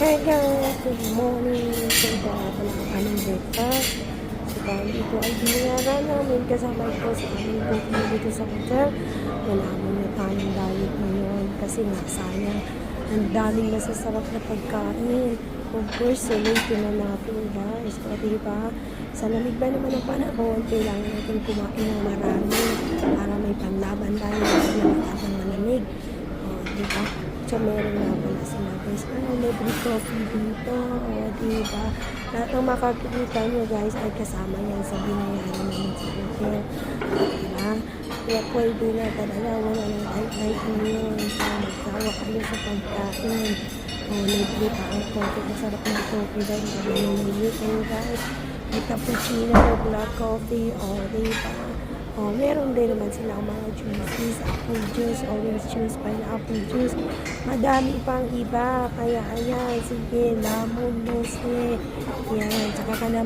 Hey guys, good morning. Punta ako ng aming breakfast. So, dahil ito ay binayaran namin kasama ko sa aming booking dito sa hotel. Malaman na tayong diet ngayon kasi nga sayang. Ang daming masasarap na pagkain. Of course, sulitin na natin guys. O diba, sa lamig ba naman ang panahon, kailangan natin kumain ng marami para may panlaban tayo sa malamig. O diba? So, meron nga pala sila guys. Libre coffee dito. O, diba? Lahat ng makakita nyo guys ay kasama yan sa binayaran namin sa hotel. Diba? Kaya pwede na talaga. Wala nang kahit ngayon. So, magsawa kayo sa pagkain. O, libre pa ang coffee. Masarap ng coffee dahil kami nilitin guys. May cappuccino, black coffee. O, diba? Oh, meron din naman silang mga juices, apple juice, orange juice, pineapple juice. Madami pang iba. Kaya ayan, sige, lemon, lose. Yan, tsaka ka na